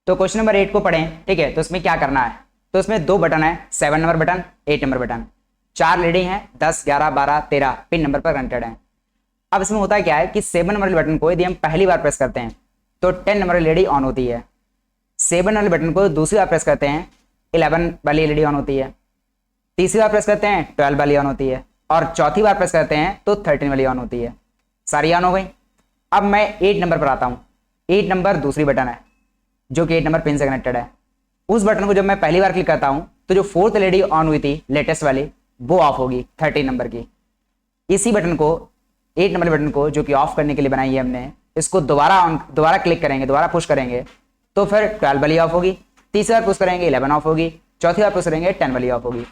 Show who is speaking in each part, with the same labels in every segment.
Speaker 1: तो question number 8 को पढ़ें, ठीक है। तो इसमें क्या करना है, तो इसमें 2 बटन है, 7 number button, 8 number button, 4 leading है, 10, 11, 12, 13 पिन नंबर पर कनेक्टेड है। अब इसमें होता क्या है कि 7 नंबर बटन को यदि हम पहली बार प्रेस करते हैं तो 10 नंबर एलईडी ऑन होती है। 7 वाले बटन को दूसरी बार प्रेस करते हैं 11 वाली एलईडी ऑन होती है। तीसरी बार प्रेस करते हैं 12 वाली ऑन होती है, और चौथी बार प्रेस करते हैं तो 13 वाली ऑन होती है। सारी ऑन हो गई। अब मैं 8 नंबर पर आता हूँ। 8 नंबर दूसरी बटन है जो कि 8 नंबर पिन से कनेक्टेड है। उस बटन को जब मैं पहली बार क्लिक करता हूँ तो जो 4th एलईडी ऑन हुई थी लेटेस्ट वाली वो ऑफ होगी 13 नंबर की। इसी बटन को 8 नंबर बटन को जो कि ऑफ करने के लिए बनाई है हमने, इसको दोबारा क्लिक करेंगे, दोबारा पुश करेंगे तो फिर 12 वाली ऑफ होगी। तीसरी बार पुश करेंगे 11 ऑफ होगी। चौथी बार पुश करेंगे 10 वाली ऑफ होगी।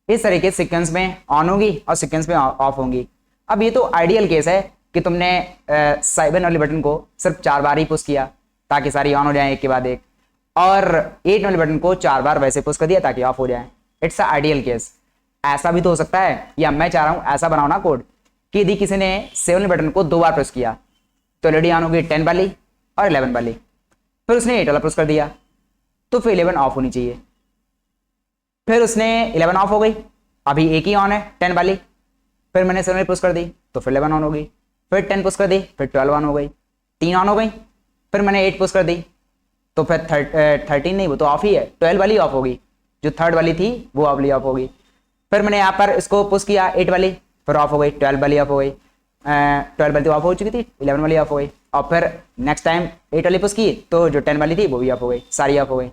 Speaker 1: इस तरीके से सीक्वेंस में ऑन होगी और सीक्वेंस में ऑफ होंगी। अब ये तो आइडियल केस है कि तुमने 7 वाले बटन को सिर्फ 4 बार ही पुश किया ताकि सारी ऑन हो जाए एक के बाद एक, और 8 वाले बटन को 4 बार वैसे पुश कर दिया ताकि ऑफ हो जाए। It's a ideal case. ऐसा भी तो हो सकता है, या मैं चाह रहा हूं ऐसा बनाओ ना कोड कि यदि किसी ने 7 वाले बटन को 2 बार प्रेस किया तो एलईडी ऑन होगी 10 वाली और 11 वाली, फिर उसने 8 वाला प्रेस कर दिया तो फिर 11 ऑफ होनी चाहिए। फिर उसने 11 ऑफ हो गई, अभी एक ही ऑन है 10 वाली, फिर मैंने 7 वाली पुश कर दी तो फिर 11 ऑन हो गई, फिर 10 पुश कर दी फिर 12 ऑन हो गई, 3 ऑन हो गई, फिर मैंने 8 पुश कर दी तो फिर 13 नहीं, वो तो ऑफ ही है, 12 वाली ऑफ होगी, जो 3rd वाली थी वो वाली ऑफ हो गई। फिर मैंने यहाँ पर इसको पुश किया 8 वाली, फिर ऑफ हो गई, 12 वाली ऑफ हो गई, 12 वाली तो ऑफ हो चुकी थी, 11 वाली ऑफ हो गई, और फिर नेक्स्ट टाइम 8 वाली पुश की तो जो 10 वाली थी वो भी ऑफ हो गई, सारी ऑफ हो गई।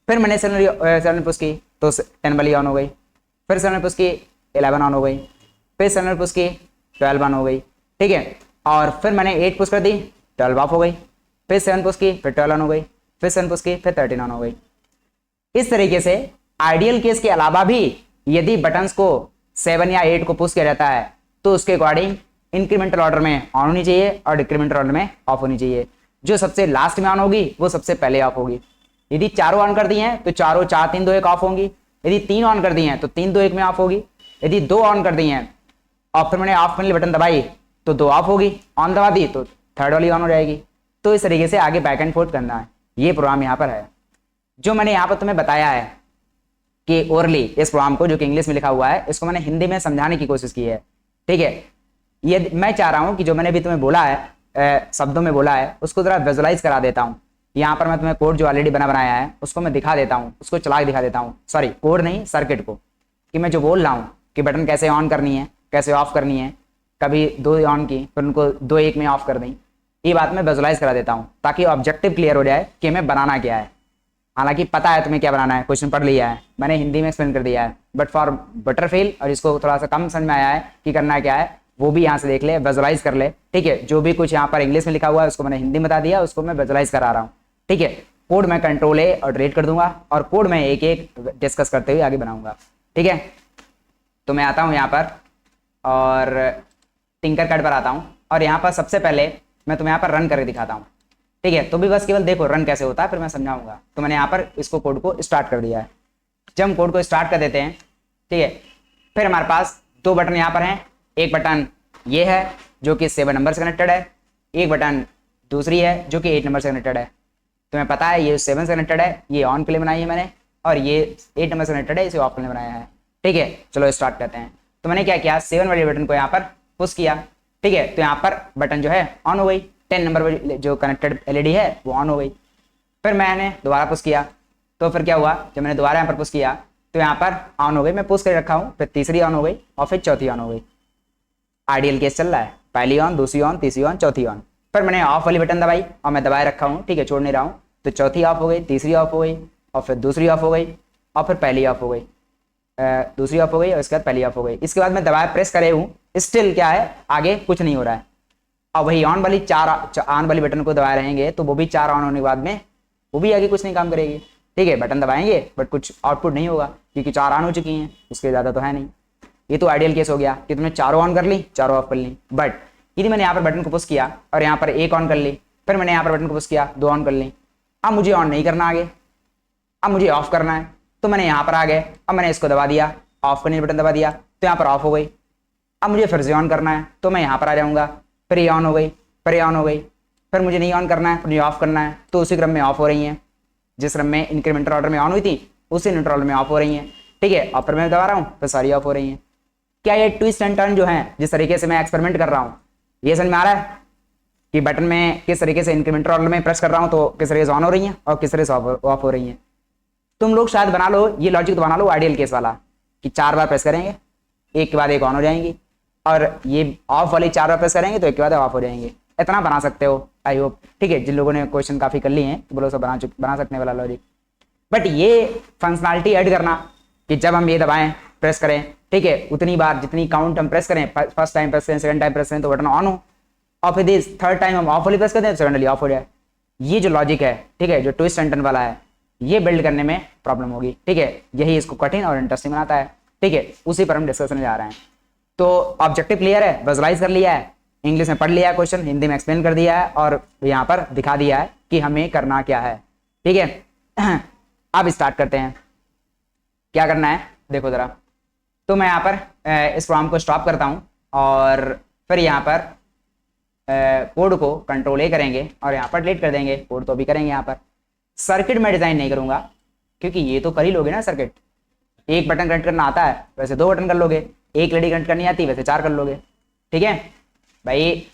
Speaker 1: फिर मैंने 7 पुश की तो 10 वाली ऑन हो गई, फिर 7 पुश की 11 ऑन हो गई, फिर 7 पुश की 12 ऑन हो गई, ठीक है। और फिर मैंने 8 पुश कर दी 12 ऑफ हो गई, फिर 7 पुश की फिर 12 ऑन हो गई, फिर 7 पुश की फिर 13 ऑन हो गई। इस तरीके से आइडियल केस के अलावा भी यदि बटन्स को 7 या 8 को पुश किया जाता है तो उसके अकॉर्डिंग इंक्रीमेंटल ऑर्डर में ऑन होनी चाहिए और डिक्रीमेंटल ऑर्डर में ऑफ होनी चाहिए। जो सबसे लास्ट में ऑन होगी वो सबसे पहले ऑफ होगी। यदि चारों ऑन कर दी हैं तो चारों 4 3 2 1 ऑफ होंगी। यदि 3 ऑन कर दी हैं तो 3 2 1 में ऑफ होगी। यदि 2 ऑन कर दी हैं और फिर मैंने ऑफ वाली बटन दबाई तो 2 ऑफ होगी, ऑन दबा दी तो 3rd वाली ऑन हो जाएगी। तो इस तरीके से आगे बैक एंड फोर्थ करना है। ये प्रोग्राम यहाँ पर है जो मैंने यहाँ पर तुम्हें बताया है कि ओरली इस प्रोग्राम को जो कि इंग्लिश में लिखा हुआ है इसको मैंने हिंदी में समझाने की कोशिश की है, ठीक है। ये मैं चाह रहा हूँ कि जो मैंने भी तुम्हें बोला है शब्दों में बोला है उसको जरा विजुअलाइज करा देता हूँ। यहाँ पर मैं तुम्हें कोड जो ऑलरेडी बनाया है उसको मैं दिखा देता हूँ, उसको चला के दिखा देता हूँ, सॉरी कोड नहीं सर्किट को, कि मैं जो बोल रहा हूँ कि बटन कैसे ऑन करनी है कैसे ऑफ करनी है, कभी 2 ऑन की फिर उनको 2 1 में ऑफ कर दी, ये बात मैं विजुअलाइज करा देता हूँ ताकि ऑब्जेक्टिव क्लियर हो जाए कि हमें बनाना क्या है। हालांकि पता है तुम्हें क्या बनाना है, क्वेश्चन पढ़ लिया है, मैंने हिंदी में एक्सप्लेन कर दिया है, बट फॉर बटरफेल और जिसको थोड़ा सा कम समझ में आया है कि करना क्या है वो भी यहाँ से देख ले, विजुअलाइज कर ले, ठीक है। जो भी कुछ यहाँ पर इंग्लिश में लिखा हुआ है उसको मैंने हिंदी में बता दिया, उसको मैं विजुअलाइज करा रहा हूँ, ठीक है। कोड मैं कंट्रोल A और डिलीट कर दूंगा और कोड मैं एक एक डिस्कस करते हुए आगे बनाऊंगा, ठीक है। तो मैं आता हूँ यहाँ पर और टिंकरकैड पर आता हूँ और यहाँ पर सबसे पहले मैं तुम्हें यहाँ पर रन करके दिखाता हूँ, ठीक है। तो भी बस केवल देखो रन कैसे होता है फिर मैं समझाऊंगा। तो मैंने यहाँ पर इसको कोड को स्टार्ट कर दिया है। जब हम कोड को स्टार्ट कर देते हैं, ठीक है, फिर हमारे पास 2 बटन यहाँ पर हैं। एक बटन ये है जो कि 7 नंबर से कनेक्टेड है, एक बटन दूसरी है जो कि 8 नंबर से कनेक्टेड है। तुम्हें पता है ये 7 से कनेक्टेड है, ये ऑन के लिए बनाई है मैंने, और ये 8 नंबर से कनेक्टेड है, इसे ऑफ के लिए बनाया है, ठीक है। चलो स्टार्ट करते हैं। तो मैंने क्या किया 7 वाले बटन को यहाँ पर पुश किया, ठीक है। तो यहाँ पर बटन जो है ऑन हो गई, 10 नंबर जो कनेक्टेड एलईडी है वो ऑन हो गई। फिर मैंने दोबारा पुश किया तो फिर क्या हुआ, जब मैंने दोबारा यहाँ पर पुश किया तो यहाँ पर ऑन हो गई, मैं पुश कर रखा हूँ, फिर तीसरी ऑन हो गई और फिर चौथी ऑन हो गई। आइडियल केस चल रहा है, पहली ऑन, दूसरी ऑन, तीसरी ऑन, चौथी ऑन। फिर मैंने ऑफ वाली बटन दबाई और मैं दबाए रखा हूँ, ठीक है, छोड़ नहीं रहा हूँ। तो चौथी ऑफ हो गई, तीसरी ऑफ हो गई और फिर दूसरी ऑफ हो गई और फिर पहली ऑफ हो गई, दूसरी ऑफ हो गई और इसके बाद पहली ऑफ हो गई। इसके बाद मैं दबाए प्रेस करे हूँ, स्टिल क्या है आगे कुछ नहीं हो रहा है। और वही ऑन वाली 4 ऑन वाली बटन को दबाए रहेंगे तो वो भी 4 ऑन होने के बाद में वो भी आगे कुछ नहीं काम करेगी, ठीक है। बटन दबाएंगे बट कुछ आउटपुट नहीं होगा क्योंकि 4 ऑन हो चुकी हैं, उसके ज़्यादा तो है नहीं। ये तो आइडियल केस हो गया कि तुमने 4 ऑन कर ली 4 ऑफ कर ली। बट यदि मैंने यहाँ पर बटन को पुश किया और यहाँ पर 1 ऑन कर ली, फिर मैंने यहाँ पर बटन को पुश किया 2 ऑन कर ली, अब मुझे ऑन नहीं करना आगे, अब मुझे ऑफ करना है। तो मैंने यहाँ पर आ गए, अब मैंने इसको दबा दिया, ऑफ करने बटन दबा दिया तो यहाँ पर ऑफ हो गई। अब मुझे फिर से ऑन करना है तो मैं यहाँ पर आ जाऊँगा, फिर ये ऑन हो गई, फिर ये ऑन हो गई, फिर मुझे नहीं ऑन करना है, फिर ये ऑफ करना है, तो उसी क्रम में ऑफ हो रही हैं। जिस क्रम में इंक्रीमेंटल ऑर्डर में ऑन हुई थी उसी इंक्रीमेंटल ऑर्डर में ऑफ हो रही हैं। ठीक है, और फिर मैं दबा रहा हूँ तो सारी ऑफ हो रही हैं। क्या ये ट्विस्ट एंड टर्न जो है जिस तरीके से मैं एक्सपेरिमेंट कर रहा हूँ ये समझ में आ रहा है कि बटन में किस तरीके से इंक्रीमेंटल ऑर्डर में प्रेस कर रहा हूँ तो किस तरीके से ऑन हो रही हैं और किस तरीके से ऑफ हो रही हैं। तुम लोग शायद बना लो ये लॉजिक तो बना लो आइडियल केस वाला कि 4 बार प्रेस करेंगे एक के बाद एक ऑन हो जाएंगी, और ये ऑफ वाली 4 बार प्रेस करेंगे तो एक के बाद ऑफ हो जाएंगे। इतना बना सकते हो आई होप। ठीक है, जिन लोगों ने क्वेश्चन काफी कर लिए हैं तो बोलो सब बना सकने वाला लॉजिक। बट ये फंक्शनलिटी ऐड करना कि जब हम ये दबाएं प्रेस करें, ठीक है, उतनी बार जितनी काउंट हम प्रेस करें, फर्स्ट टाइम प्रेस करें, सेकंड टाइम प्रेस करें तो बटन ऑन हो, और फिर दिस थर्ड टाइम हम ऑफ वाली प्रेस करते हैं सेकंडली ऑफ हो जाए। ये जो लॉजिक है, ठीक है, जो ट्विस्ट एंड टर्न वाला है, ये बिल्ड करने में प्रॉब्लम होगी। ठीक है, यही इसको कठिन और इंटरेस्टिंग बनाता है। ठीक है, उसी पर हम डिस्कस करने जा रहे हैं। तो ऑब्जेक्टिव क्लियर है, विजुअलाइज कर लिया है, इंग्लिश में पढ़ लिया है क्वेश्चन, हिंदी में एक्सप्लेन कर दिया है और यहाँ पर दिखा दिया है कि हमें करना क्या है। ठीक है, अब स्टार्ट करते हैं। क्या करना है देखो जरा। तो मैं यहाँ पर इस प्रोग्राम को स्टॉप करता हूँ और फिर यहाँ पर कोड को कंट्रोल ए करेंगे और यहाँ पर डिलीट कर देंगे। कोड तो अभी करेंगे। यहाँ पर सर्किट में डिजाइन नहीं करूंगा क्योंकि ये तो कर ही लोगे ना सर्किट। एक बटन कनेक्ट करना आता है वैसे 2 बटन कर लोगे, एक लेडी कनेक्ट करनी आती वैसे 4 कर लोगे। ठीक है भाई,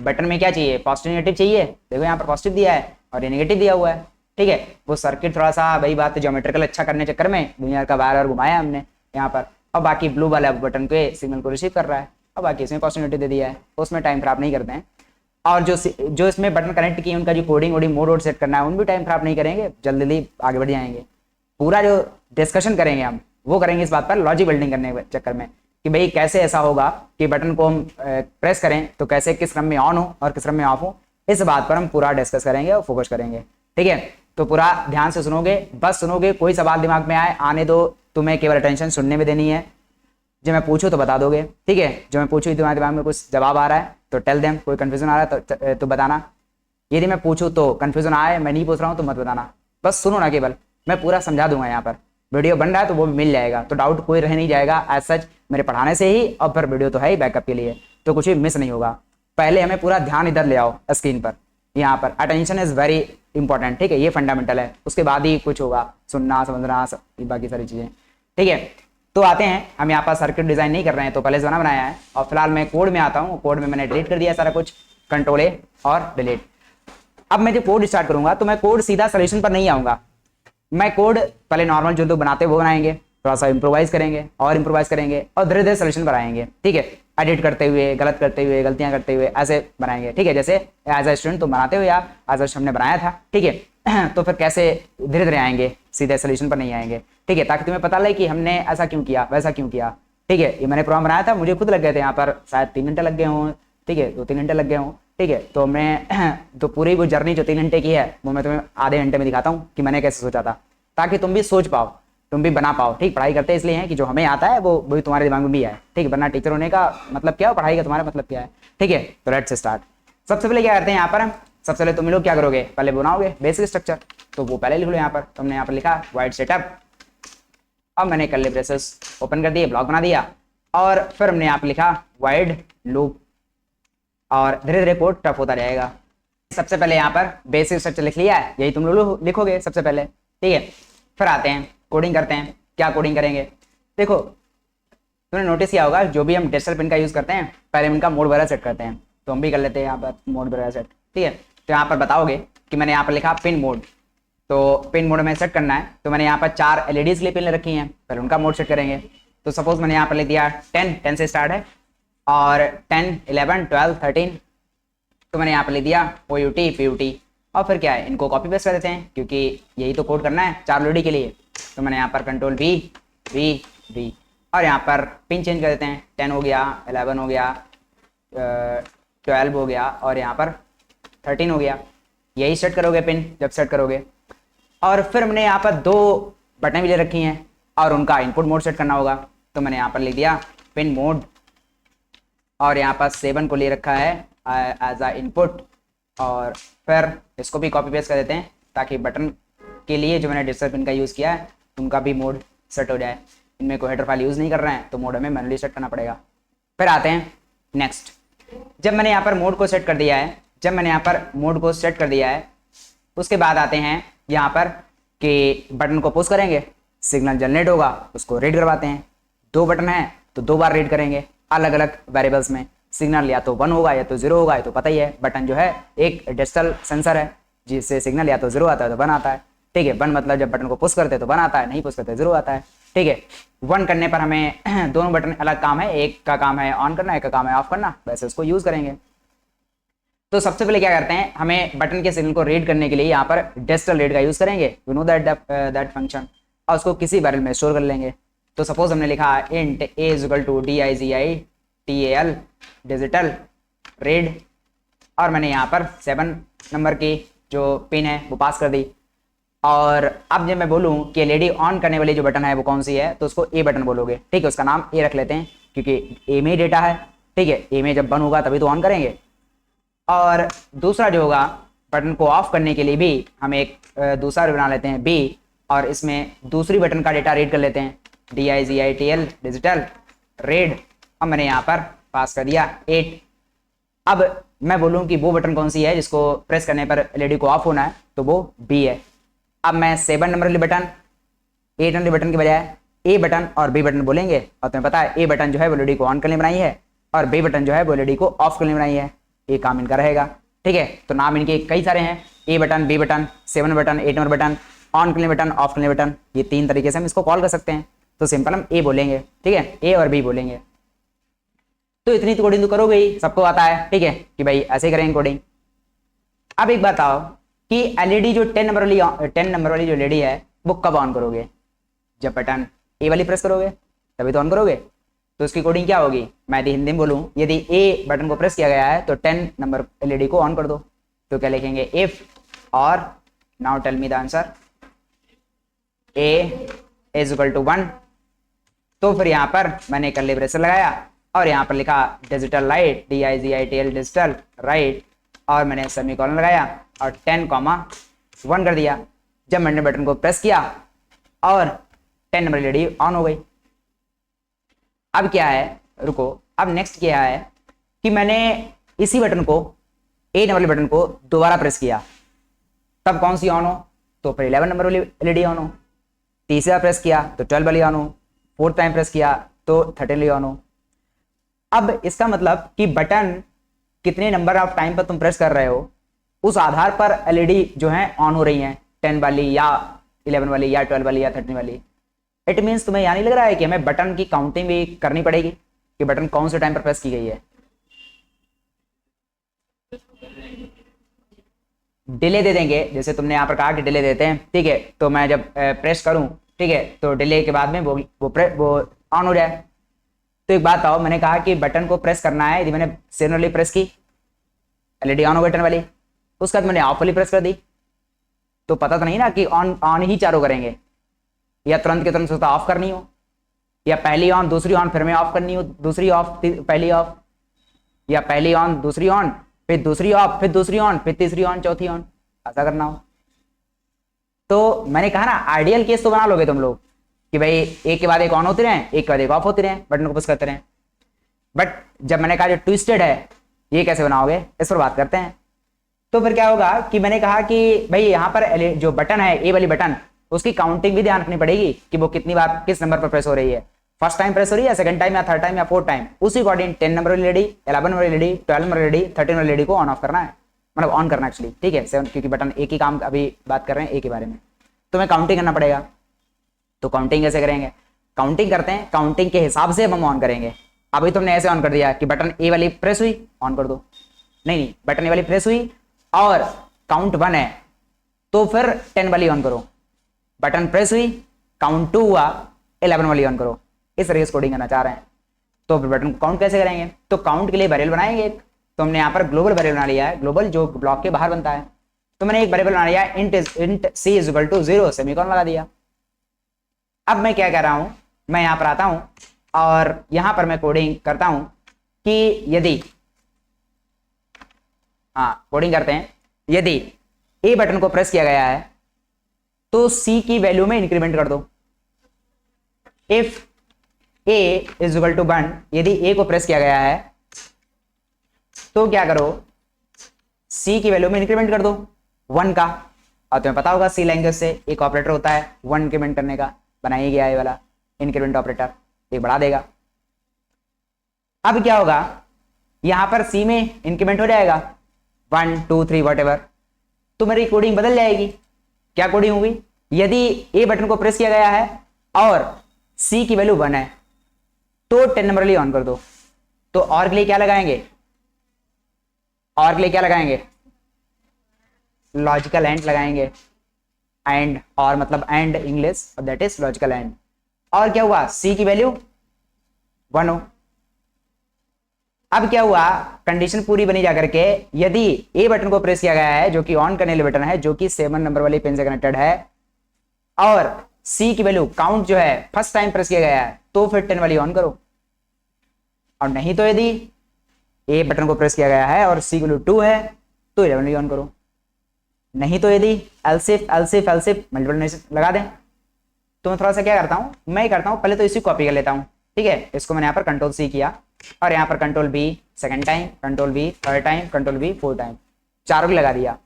Speaker 1: बटन में क्या चाहिए, पॉजिटिव नेगेटिव चाहिए। देखो यहाँ पर पॉजिटिव दिया है और ये नेगेटिव दिया हुआ है। ठीक है, वो सर्किट थोड़ा सा भाई बात ज्योमेट्रिकल अच्छा करने चक्कर में दुनिया का बार बार घुमाया हमने यहाँ पर, और बाकी ब्लू वाला बटन के सिग्नल को रिसीव कर रहा है और बाकी इसमें पॉजिटिव दे दिया है, तो उसमें टाइम खराब नहीं करते हैं। और जो इसमें बटन कनेक्ट किए उनका जो कोडिंग वोडिंग मोड सेट करना है उन भी टाइम खराब नहीं करेंगे, जल्दी जल्दी आगे बढ़ जाएंगे। पूरा जो डिस्कशन करेंगे हम वो करेंगे इस बात पर लॉजिक बिल्डिंग करने के चक्कर में कि भाई कैसे ऐसा होगा कि बटन को हम प्रेस करें तो कैसे किस क्रम में ऑन हो और किस क्रम में ऑफ हो, इस बात पर हम पूरा डिस्कस करेंगे और फोकस करेंगे। ठीक है, तो पूरा ध्यान से सुनोगे, बस सुनोगे, कोई सवाल दिमाग में आए आने दो, तुम्हें केवल अटेंशन सुनने में देनी है। जो मैं पूछूं तो बता दोगे। ठीक है, जो मैं पूछूं तुम्हारे दिमाग में कुछ जवाब आ रहा है तो टेल देम, कोई कंफ्यूजन आ रहा है तो बताना। यदि मैं पूछूं तो कंफ्यूजन आए, मैं नहीं पूछ रहा हूं तो मत बताना, बस सुनो ना, केवल मैं पूरा समझा दूंगा। यहाँ पर वीडियो बन रहा है तो वो भी मिल जाएगा, तो डाउट कोई रह नहीं जाएगा एज सच मेरे पढ़ाने से ही, और फिर वीडियो तो है ही बैकअप के लिए, तो कुछ भी मिस नहीं होगा। पहले हमें पूरा ध्यान इधर ले आओ स्क्रीन पर, यहाँ पर अटेंशन इज वेरी इंपॉर्टेंट। ठीक है, ये फंडामेंटल है, उसके बाद ही कुछ होगा, सुनना समझना बाकी सारी चीजें। ठीक है, तो आते हैं, हम यहाँ पर सर्किट डिजाइन नहीं कर रहे हैं तो पहले से बनाया है, और फिलहाल मैं कोड में आता हूँ। कोड में मैंने डिलीट कर दिया सारा कुछ, कंट्रोल ए और डिलीट। अब मैं जो कोड स्टार्ट करूंगा तो मैं कोड सीधा सोल्यूशन पर नहीं आऊंगा, मैं कोड पहले नॉर्मल जो लोग बनाते हैं वो बनाएंगे, थोड़ा सा इंप्रोवाइज करेंगे और इंप्रोवाइज करेंगे और धीरे धीरे सोल्यूशन पर आएंगे। ठीक है, एडिट करते हुए, गलत करते हुए, गलतियां करते हुए ऐसे बनाएंगे। ठीक है, जैसे एज ए स्टूडेंट तुम बनाते हो या एज ए हमने बनाया था। ठीक है, तो फिर कैसे धीरे धीरे आएंगे, सीधे सोल्यूशन पर नहीं आएंगे। ठीक है, ताकि तुम्हें पता लगे कि हमने ऐसा क्यों किया वैसा क्यों किया। ठीक है, ये मैंने प्रोग्राम बनाया था, मुझे खुद लग गए थे यहाँ पर शायद 3 घंटे लग गए हों। ठीक है, 2-3 घंटे लग गए हों। ठीक है, तो मैं तो पूरी वो जर्नी जो 3 घंटे की है वो मैं तुम्हें आधे घंटे में दिखाता हूँ कि मैंने कैसे सोचा था, ताकि तुम भी सोच पाओ, तुम भी बना पाओ। ठीक, पढ़ाई करते इसलिए हैं कि जो हमें आता है वो भी तुम्हारे दिमाग में भी आए। ठीक है, वरना टीचर होने का मतलब क्या है, पढ़ाई का तुम्हारा मतलब क्या है। ठीक है, तो लेट्स स्टार्ट। सबसे पहले क्या करते हैं यहाँ पर, सबसे पहले तुम लोग क्या करोगे, पहले बनाओगे बेसिक स्ट्रक्चर, तो वो पहले लिख लो। यहाँ पर तुमने यहाँ पर लिखा वाइड सेटअप, अब मैंने कर्ली ब्रेसेस ओपन कर दिए, ब्लॉक बना दिया, और फिर हमने यहाँ पर लिखा वाइड लूप, और धीरे धीरे कोड टफ होता जाएगा। सबसे पहले यहाँ पर बेसिक स्ट्रक्चर लिख लिया है, यही तुम लोग लिखोगे सबसे पहले। ठीक है, फिर आते हैं कोडिंग करते हैं। क्या कोडिंग करेंगे, देखो तुमने नोटिस किया होगा जो भी हम डिजिटल पिन का यूज करते हैं पहले इनका मोड वगैरह सेट करते हैं, तो हम भी कर लेते हैं यहाँ पर मोड वगैरह सेट। ठीक है, तो यहाँ पर बताओगे कि मैंने यहाँ पर लिखा पिन मोड, तो पिन मोड में सेट करना है, तो मैंने यहाँ पर 4 LEDs के लिए पिन रखी हैं, पहले उनका मोड सेट करेंगे। तो सपोज मैंने यहाँ पर लिख दिया 10 से स्टार्ट है, और 10, 11, 12, 13, तो मैंने यहाँ पर लिख दिया OUT PUT, और फिर क्या है, इनको कॉपी पेस्ट कर देते हैं क्योंकि यही तो कोड करना है 4 LED के लिए। तो मैंने यहाँ पर कंट्रोल V, और यहाँ पर पिन चेंज कर देते हैं, 10 हो गया, 11 हो गया, 12 हो गया, और यहाँ पर 13 हो गया। यही सेट करोगे पिन जब सेट करोगे, और फिर हमने यहाँ पर 2 बटन भी ले रखी हैं और उनका इनपुट मोड सेट करना होगा। तो मैंने यहाँ पर लिख दिया पिन मोड, और यहाँ पर 7 को ले रखा है एज अ इनपुट, और फिर इसको भी कॉपी पेस्ट कर देते हैं ताकि बटन के लिए जो मैंने डिजिटल पिन का यूज़ किया है उनका भी मोड सेट हो जाए। इनमें कोई हेडर फाइल यूज़ नहीं कर रहे हैं तो मोड हमें मैनुअली सेट करना पड़ेगा। फिर आते हैं नेक्स्ट। जब मैंने यहाँ पर मोड को सेट कर दिया है, उसके बाद आते हैं यहाँ पर कि बटन को पुश करेंगे, सिग्नल जनरेट होगा, उसको रीड करवाते हैं। 2 बटन है तो 2 बार रीड करेंगे अलग अलग वेरिएबल्स में। सिग्नल या तो 1 होगा या तो 0 होगा, ये तो पता ही है। बटन जो है एक डिजिटल सेंसर है जिससे सिग्नल या तो 0 आता है तो 1 आता है। ठीक है, 1 मतलब जब बटन को पुश करते हैं तो 1 आता है, नहीं पुश करते 0 आता है। ठीक है, 1 करने पर हमें दोनों बटन अलग काम है, एक का काम है ऑन करना, एक का काम है ऑफ करना, वैसे उसको यूज करेंगे। तो सबसे पहले क्या करते हैं, हमें बटन के सिग्नल को रीड करने के लिए यहाँ पर डिजिटल रीड का यूज करेंगे, यू नो दैट फंक्शन, और उसको किसी वेरिएबल में स्टोर कर लेंगे। तो सपोज हमने लिखा int a equal to DIGITAL digital read, और मैंने यहाँ पर 7 नंबर की जो पिन है वो पास कर दी। और अब जब मैं बोलूँ कि एलईडी ऑन करने वाली जो बटन है वो कौन सी है, तो उसको ए बटन बोलोगे। ठीक है, उसका नाम ए रख लेते हैं क्योंकि ए में डेटा है। ठीक है, ए में जब बंद होगा तभी तो ऑन करेंगे। और दूसरा जो होगा, बटन को ऑफ करने के लिए भी हम एक दूसरा बना लेते हैं बी, और इसमें दूसरी बटन का डेटा रीड कर लेते हैं, DIGITL डिजिटल रीड, और मैंने यहाँ पर पास कर दिया 8। अब मैं बोलूँ कि वो बटन कौन सी है जिसको प्रेस करने पर एलईडी को ऑफ होना है, तो वो बी है। अब मैं 7 नंबर वाली बटन 8 नंबर बटन के बजाय ए बटन और बी बटन बोलेंगे, और तुम्हें पता है ए बटन जो है वो एलईडी को ऑन करने बनाई है, और बी बटन जो है वो एलईडी को ऑफ करने बनाई है। ये काम इनका रहेगा। ठीक है, तो नाम इनके कई सारे हैं, A button, B button, 7 button, 8 number button, on करने बटन, ऑफ करने बटन, ये 3 तरीके से हम इसको कॉल कर सकते हैं। तो सिंपल हम ए बोलेंगे। ठीक है, ए और बी बोलेंगे। तो इतनी तो कोडिंग तो करोगे ही, सबको आता है। ठीक है, कि भाई ऐसे करेंगे कोडिंग। अब एक बात आओ कि एलईडी जो 10 नंबर वाली जो एलईडी है वो कब ऑन करोगे, जब बटन ए वाली प्रेस करोगे तभी तो ऑन करोगे। तो इसकी कोडिंग क्या होगी, मैं यदि हिंदी में बोलूं, यदि ए बटन को प्रेस किया गया है तो 10 नंबर एलईडी को ऑन कर दो। तो क्या लिखेंगे, इफ और now tell me the answer, A is equal to 1। तो फिर यहाँ पर मैंने कर्ली ब्रेसेस लगाया और यहाँ पर लिखा digital right, DIGITL digital right, और मैंने सेमीकोलन लगाया और 10,1 कर दिया। जब मैंने बटन को प्रेस किया और 10 नंबर एलईडी ऑन हो गई। अब क्या है, रुको, अब नेक्स्ट क्या है कि मैंने इसी बटन को, ए नंबर बटन को दोबारा प्रेस किया, तब कौन सी ऑन हो, तो फिर 11 नंबर वाली एलईडी ऑन हो। तीसरा प्रेस किया तो 12 वाली ऑन हो। 4th टाइम प्रेस किया तो 13 वाली ऑन हो। अब इसका मतलब कि बटन कितने नंबर ऑफ टाइम पर तुम प्रेस कर रहे हो, उस आधार पर एलईडी जो है ऑन हो रही है, 10 वाली या 11 वाली या 12 वाली या 13 वाली। इट मीन्स तुम्हें यहाँ नहीं लग रहा है कि हमें बटन की काउंटिंग भी करनी पड़ेगी कि बटन कौन से टाइम पर प्रेस की गई है। डिले दे देंगे, जैसे तुमने यहाँ पर कहा कि डिले देते हैं। ठीक है, तो मैं जब प्रेस करूं, ठीक है, तो डिले के बाद में वो ऑन हो जाए। तो एक बात आओ, मैंने कहा कि बटन को प्रेस करना है, यदि मैंने सेवन वाली प्रेस की, एलईडी ऑन हो गई 10 वाली, उसके बाद मैंने ऑफ वाली प्रेस कर दी, तो पता तो नहीं ना कि ऑन ही चारों करेंगे, या तुरंत के तुरंत सोचता ऑफ करनी हो, या पहली ऑन दूसरी ऑन फिर मैं ऑफ करनी हो, दूसरी ऑफ पहली ऑफ, या पहली ऑन दूसरी ऑन फिर दूसरी ऑफ फिर दूसरी ऑन फिर तीसरी ऑन चौथी ऑन, ऐसा करना हो। तो मैंने कहा ना, आइडियल केस तो बना लोगे तुम लोग कि भाई एक के बाद एक ऑन होते रहे, एक के बाद एक ऑफ होते रहे, बटन को पुश करते रहे। बट जब मैंने कहा जो ट्विस्टेड है, ये कैसे बनाओगे, इस पर बात करते हैं। तो फिर क्या होगा कि मैंने कहा कि भाई यहाँ पर जो बटन है, ए वाली बटन, उसकी काउंटिंग भी ध्यान रखनी पड़ेगी कि वो कितनी बार किस नंबर पर प्रेस हो रही है, फर्स्ट टाइम प्रेस हो रही है, सेकंड टाइम या थर्ड टाइम या फोर्थ टाइम। उसी अकॉर्डिंग 10 नंबर वाली lady, 11 number lady, 12 number lady, 13 number lady को ऑन ऑफ करना है, मतलब ऑन करना एक्चुअली। ठीक है, 7, क्योंकि बटन एक ही काम अभी बात कर रहे हैं एक के बारे में, तो मैं काउंटिंग करना पड़ेगा। तो काउंटिंग कैसे करेंगे, काउंटिंग करते हैं, काउंटिंग के हिसाब से हम ऑन करेंगे। अभी तुमने ऐसे ऑन कर दिया कि बटन ए वाली प्रेस हुई, ऑन कर दो। नहीं, बटन ए वाली प्रेस हुई और काउंट 1 है तो फिर 10 वाली ऑन करो, बटन प्रेस हुई, काउंट 2 हुआ, 11 वाली ऑन करो। इस तरीके से कोडिंग करना चाह रहे हैं। तो फिर बटन को काउंट कैसे करेंगे, तो काउंट के लिए वेरिएबल बनाएंगे एक। तो हमने यहाँ पर ग्लोबल वेरिएबल बना लिया है, ग्लोबल जो ब्लॉक के बाहर बनता है। तो मैंने एक वेरिएबल बना लिया, int C is equal to 0, semicolon लगा दिया। अब मैं क्या कह रहा हूं, मैं यहां पर आता हूं और यहां पर मैं कोडिंग करता हूं कि यदि, कोडिंग करते हैं, यदि ए बटन को प्रेस किया गया है तो सी की वैल्यू में इंक्रीमेंट कर दो। If A is equal to 1, यदि ए को प्रेस किया गया है तो क्या करो, सी की वैल्यू में इंक्रीमेंट कर दो 1 का। और तुम्हें पता होगा सी लैंग्वेज से एक ऑपरेटर होता है 1 इंक्रीमेंट करने का, बनाया गया है वाला इंक्रीमेंट ऑपरेटर, ये बढ़ा देगा। अब क्या होगा, यहां पर सी में इंक्रीमेंट हो जाएगा 1 2 3 वॉट, तो मेरी कोडिंग बदल जाएगी। क्या कोडिंग होगी, यदि ए बटन को प्रेस किया गया है और सी की वैल्यू 1 है तो 10 नंबर लिए ऑन कर दो। तो और के लिए क्या लगाएंगे, और के लिए क्या लगाएंगे, लॉजिकल एंड लगाएंगे। एंड और मतलब एंड इंग्लिश, और दैट इज लॉजिकल एंड। और क्या हुआ, सी की वैल्यू 1 हो। अब क्या हुआ, कंडीशन पूरी बनी जाकर के, यदि ए बटन को प्रेस किया गया है जो कि ऑन करने वाले बटन है, जो कि 7 नंबर वाली पिन से कनेक्टेड है, और सी की वैल्यू काउंट जो है फर्स्ट टाइम प्रेस किया गया है, तो फिर 10 वाली ऑन करो। और नहीं तो यदि ए बटन को प्रेस किया गया है और सी की वैल्यू 2 है तो 11 वाली ऑन करो। नहीं तो यदि एलसिफ एलसिफ एलसिफ मल्टीपल लगा दें। तो मैं थोड़ा सा क्या करता हूं, मैं करता हूं पहले तो इसी कॉपी कर लेता हूं, ठीक है। इसको मैंने यहाँ पर कंट्रोल सी किया और यहाँ पर control B second time, control B third time, control B fourth time, चारों लगा दिया।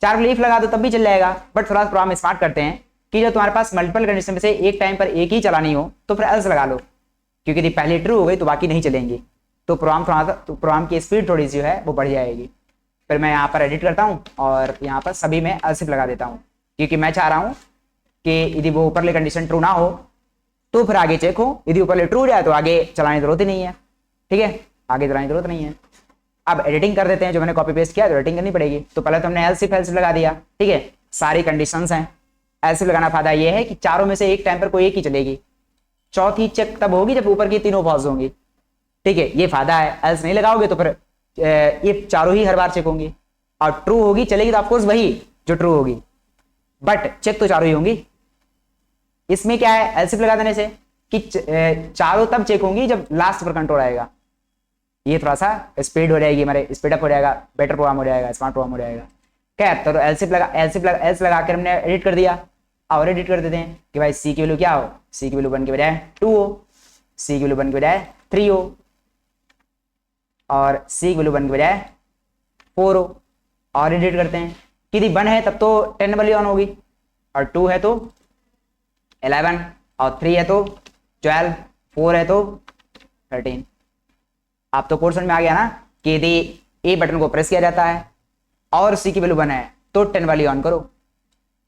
Speaker 1: चारों लीफ लगा दो तब भी चल जाएगा, बट थोड़ा प्रोग्राम स्मार्ट करते हैं कि जब तुम्हारे पास मल्टीपल कंडीशन में से एक टाइम पर एक ही चलानी हो तो फिर एल्स लगा लो, क्योंकि यदि पहले ट्रू हो गई तो बाकी नहीं चलेंगी, तो प्रोग्राम की स्पीड थोड़ी सी है वो बढ़ जाएगी। फिर मैं यहाँ पर एडिट करता हूँ और यहाँ पर सभी में एल्सिफ लगा देता हूँ, क्योंकि मैं चाह रहा हूँ कि यदि वो ऊपरले कंडीशन ट्रू ना हो तो फिर आगे चेक हो, यदि ऊपरले ट्रू जाए तो आगे चलाने की जरूरत ही नहीं है, ठीक है, आगे चलाने की जरूरत नहीं है। अब एडिटिंग कर देते हैं, जो मैंने कॉपी पेस्ट किया तो एडिटिंग करनी पड़ेगी। तो पहले तो हमने एल्सिफ एल्सिफ लगा दिया, ठीक है, सारी कंडीशंस हैं। एल्सिफ लगाना फायदा ये है कि चारों में से एक टाइम पर कोई एक ही चलेगी, चौथी चेक तब होगी जब ऊपर की तीनों फॉल्स होंगी, ठीक है, ये फायदा है। एल्स नहीं लगाओगे तो फिर ये चारों ही हर बार चेक होंगी, और ट्रू होगी चलेगी तो ऑफकोर्स वही जो ट्रू होगी, बट चेक तो चारों ही होंगी। इसमें क्या है, एल्सिफ लगा देने से कि चारों तब चेक होंगी जब लास्ट पर कंट्रोल आएगा। ये थोड़ा सा स्पीड हो जाएगी, हमारे स्पीड अप हो जाएगा, बेटर प्रोग्राम हो जाएगा, स्मार्ट प्रोग्राम हो जाएगा। क्या तो एल्सिफ लगा कर हमने एडिट कर दिया। और एडिट कर देते हैं कि भाई सी की वैल्यू क्या हो, सी की वैल्यू 1 के बजाय 2 हो, सी की वैल्यू 1 के बजाय 3 हो, और सी की वैल्यू 1 के बजाय 4 हो। और एडिट करते हैं कि यदि 1 है तब तो 10 वाली ऑन होगी, और 2 है तो 11, और 3 है तो 12, 4 है तो 13। आप तो कोर्स में आ गया ना कि यदि ए बटन को प्रेस किया जाता है और सी की वैल्यू 1 है तो 10 वाली ऑन करो।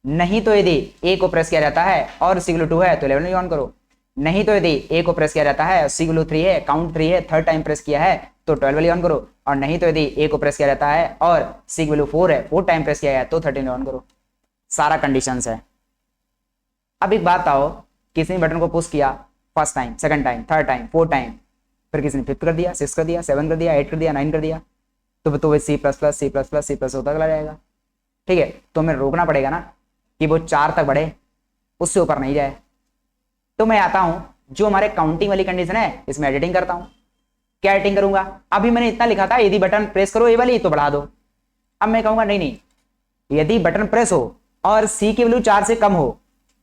Speaker 1: नहीं तो यदि ए को प्रेस किया जाता है और सी की वैल्यू 2 है तो 11 वाली ऑन करो। नहीं तो यदि ए को प्रेस किया जाता है और सी की वैल्यू 3 है, काउंट 3 है, थर्ड टाइम प्रेस किया है तो 12 वाली ऑन करो। और नहीं तो यदि ए को प्रेस किया जाता है और सी की वैल्यू 4 है, 4 टाइम प्रेस किया है तो 13 ऑन करो। सारा कंडीशंस है। अब एक बात आओ, किसी ने बटन को पुश किया first time, second time, third time, fourth time, फिर किसी ने 5th कर दिया, 6 कर दिया, 7 कर दिया, 8 कर दिया, 9 कर दिया, तो वह C plus plus C plus plus C plus होता चला जाएगा, ठीक है। तो हमें रोकना पड़ेगा ना कि वो 4 तक बढ़े, उससे ऊपर नहीं जाए। तो मैं आता हूं जो हमारे काउंटिंग वाली कंडीशन है इसमें एडिटिंग करता हूं। क्या एडिटिंग करूंगा, अभी मैंने इतना लिखा था यदि बटन प्रेस करो ए वाली तो बढ़ा दो। अब मैं कहूंगा नहीं नहीं, यदि बटन प्रेस हो और सी की वैल्यू 4 से कम हो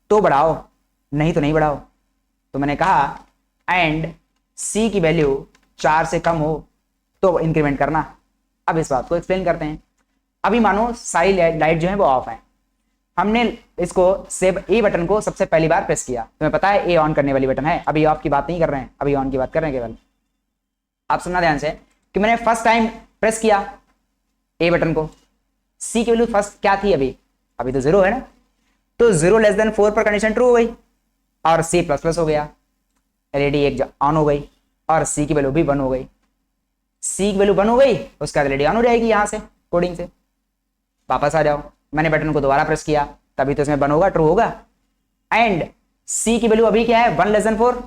Speaker 1: तो बढ़ाओ, नहीं तो नहीं बढ़ाओ। तो मैंने कहा एंड सी की वैल्यू 4 से कम हो तो इंक्रीमेंट करना। अब इस बात को एक्सप्लेन करते हैं। अभी मानो सारी लाइट जो है वो ऑफ है, हमने इसको सेव ए बटन को सबसे पहली बार प्रेस किया, तुम्हें पता है ए ऑन करने वाली बटन है, अभी ऑफ की बात नहीं कर रहे हैं, अभी ऑन की बात कर रहे हैं केवल। आप सुनना ध्यान से कि मैंने फर्स्ट टाइम प्रेस किया ए बटन को, सी की वैल्यू फर्स्ट क्या थी, अभी तो 0 है ना, तो 0 लेस देन 4 पर कंडीशन ट्रू हो गई और सी प्लस प्लस हो गया, एलईडी एक ऑन हो गई और सी की वैल्यू भी 1 हो गई। सी की वैल्यू 1 हो गई, उसका एलईडी ऑन हो जाएगी। यहां से कोडिंग से वापस आ जाओ, मैंने बटन को दोबारा प्रेस किया तभी तो इसमें 1 होगा, ट्रू होगा। एंड सी की वैल्यू अभी क्या है, 1 लेस देन 4,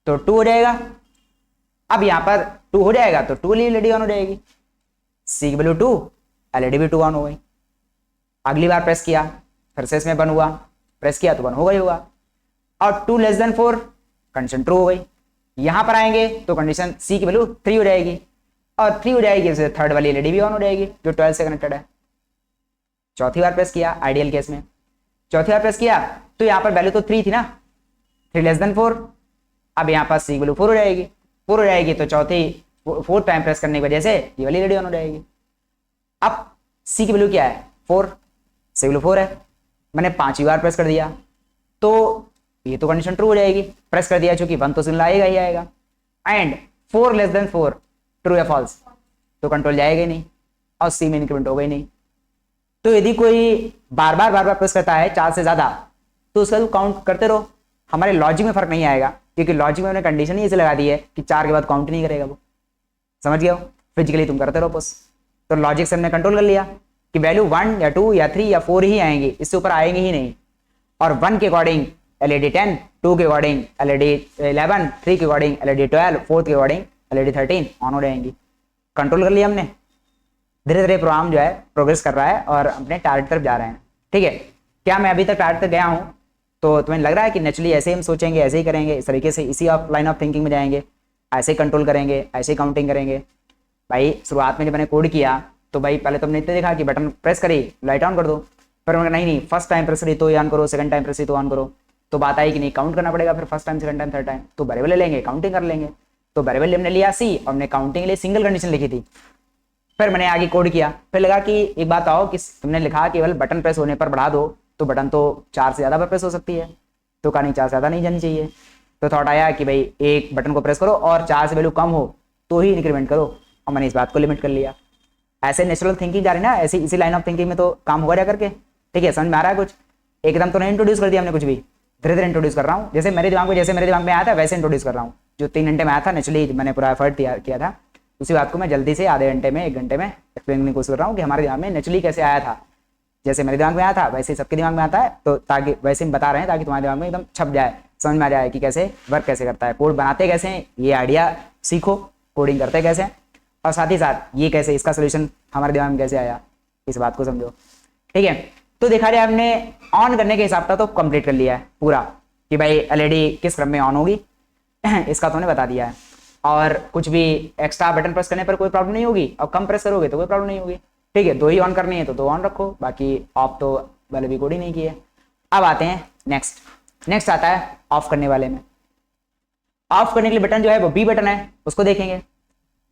Speaker 1: तो 2 हो जाएगा। अब यहां पर 2 हो जाएगा तो 2 वाली एलईडी ऑन हो जाएगी, सी की वैल्यू 2, एलईडी भी 2 ऑन हो गई। अगली बार प्रेस किया फिर से इसमें 1 हुआ, प्रेस किया तो 1 होगा ही होगा, और 2 लेस देन 4 कंडीशन ट्रू हो गई। यहां पर आएंगे तो कंडीशन सी की वैल्यू 3 हो जाएगी, और 3 हो जाएगी तो थर्ड वाली एलईडी भी ऑन हो जाएगी जो 12 से कनेक्टेड है। चौथी बार प्रेस किया, आइडियल केस में चौथी बार प्रेस किया तो यहां पर वैल्यू तो 3 थी ना, 3 लेस देन 4, अब यहां पर सी की वैल्यू 4 हो जाएगी, 4 हो जाएगी तो चौथी 4 टाइम प्रेस करने की वजह से ये वाली एलईडी ऑन हो जाएगी। अब सी की वैल्यू क्या है, 4, सी वैल्यू 4 है, मैंने 5 बार प्रेस कर दिया तो ये तो कंडीशन ट्रू हो जाएगी, प्रेस कर दिया चूंकि 1 तो सिग्नल आएगा ही आएगा। एंड 4 लेस देन 4 ट्रू या फॉल्स, तो कंट्रोल जाएगा ही नहीं और सी में इंक्रीमेंट होगा ही नहीं। तो यदि कोई बार बार प्रेस करता है 4 से ज्यादा तो उसका काउंट करते रहो, हमारे लॉजिक में फर्क नहीं आएगा, क्योंकि लॉजिक में हमने कंडीशन ही ऐसे लगा दी है कि 4 के बाद काउंट नहीं करेगा वो, समझ गए हो। फिजिकली तुम करते रहो बस। तो लॉजिक से हमने कंट्रोल कर लिया कि वैल्यू 1 या 2 या 3 या 4 ही आएंगी, इससे ऊपर आएंगे ही नहीं। और 1 के अकॉर्डिंग LED 10, 2 के अकॉर्डिंग LED 11, 3 के अकॉर्डिंग LED 12, 4 के अकॉर्डिंग LED 13 ऑन हो जाएंगी। कंट्रोल कर लिया हमने। धीरे धीरे प्रोग्राम जो है प्रोग्रेस कर रहा है और अपने टारगेट तरफ जा रहे हैं, ठीक है। क्या मैं अभी तक टारगेट तक गया हूँ? तो तुम्हें लग रहा है कि नेचुरली ऐसे ही हम सोचेंगे, ऐसे ही करेंगे, इस तरीके से इसी लाइन ऑफ थिंकिंग में जाएंगे, ऐसे ही कंट्रोल करेंगे, ऐसे ही काउंटिंग करेंगे। भाई शुरुआत में जब मैंने कोड किया तो भाई पहले तुमने इतने देखा कि बटन प्रेस करी लाइट ऑन कर दो, पर मैंने नहीं फर्स्ट टाइम प्रेस करी तो ऑन करो, सेकंड टाइम प्रेस करी तो ऑन करो। तो बात आई कि नहीं काउंट करना पड़ेगा, फिर first time, second time, third time, तो वेरिएबल ले लेंगे, काउंटिंग कर लेंगे। तो वेरिएबल हमने लिया सी और हमने काउंटिंग के लिए सिंगल कंडीशन लिखी थी। फिर मैंने आगे कोड किया, फिर लगा कि एक बात आओ कि तुमने लिखा केवल बटन प्रेस होने पर बढ़ा दो, तो बटन तो 4 से ज़्यादा पर प्रेस हो सकती है, तो कहा नहीं 4 से ज़्यादा नहीं जानी चाहिए। तो थॉट आया कि भाई एक बटन को प्रेस करो और 4 से वैल्यू कम हो तो ही इंक्रीमेंट करो, और मैंने इस बात को लिमिट कर लिया। ऐसे नेचुरल थिंकिंग जा रही ना, ऐसी इसी लाइन ऑफ थिंकिंग में तो काम होगा जा करके, ठीक है। समझ में आ रहा है कुछ? एकदम तो नहीं इंट्रोड्यूस कर दिया हमने कुछ भी, धीरे धीरे इंट्रोड्यूस कर रहा हूँ, जैसे मेरे दिमाग में आया था वैसे इंट्रोड्यूस कर रहा हूँ। जो 3 घंटे में आया था नेचुरली मैंने पूरा एफर्ट किया था, उसी बात को मैं जल्दी से आधे घंटे में 1 घंटे में एक्सप्लेन करने की कोशिश कर रहा हूँ कि हमारे दिमाग में नेचुरली कैसे आया था। जैसे मेरे दिमाग में आया था वैसे ही सबके दिमाग में आता है, तो ताकि वैसे हम बता रहे हैं ताकि तुम्हारे दिमाग में एकदम छप जाए, समझ में आ जाए कि कैसे वर्क कैसे करता है, कोड बनाते कैसे हैं, ये आइडिया सीखो, कोडिंग करते कैसे हैं, और साथ ही साथ ये कैसे इसका सोल्यूशन हमारे दिमाग में कैसे आया, इस बात को समझो, ठीक है। तो देखा जाए हमने ऑन करने के हिसाब का तो कंप्लीट कर लिया है पूरा कि भाई LED किस क्रम में ऑन होगी इसका तो हमने बता दिया है। और कुछ भी एक्स्ट्रा बटन प्रेस करने पर कोई प्रॉब्लम नहीं होगी, और कम प्रेस करोगे तो कोई प्रॉब्लम नहीं होगी, ठीक है। 2 ही ऑन करनी है तो 2 ऑन रखो, बाकी ऑफ तो वाले भी कोड ही नहीं किए। अब आते हैं नेक्स्ट आता है ऑफ करने वाले में। ऑफ करने के लिए बटन जो है वो B बटन है, उसको देखेंगे।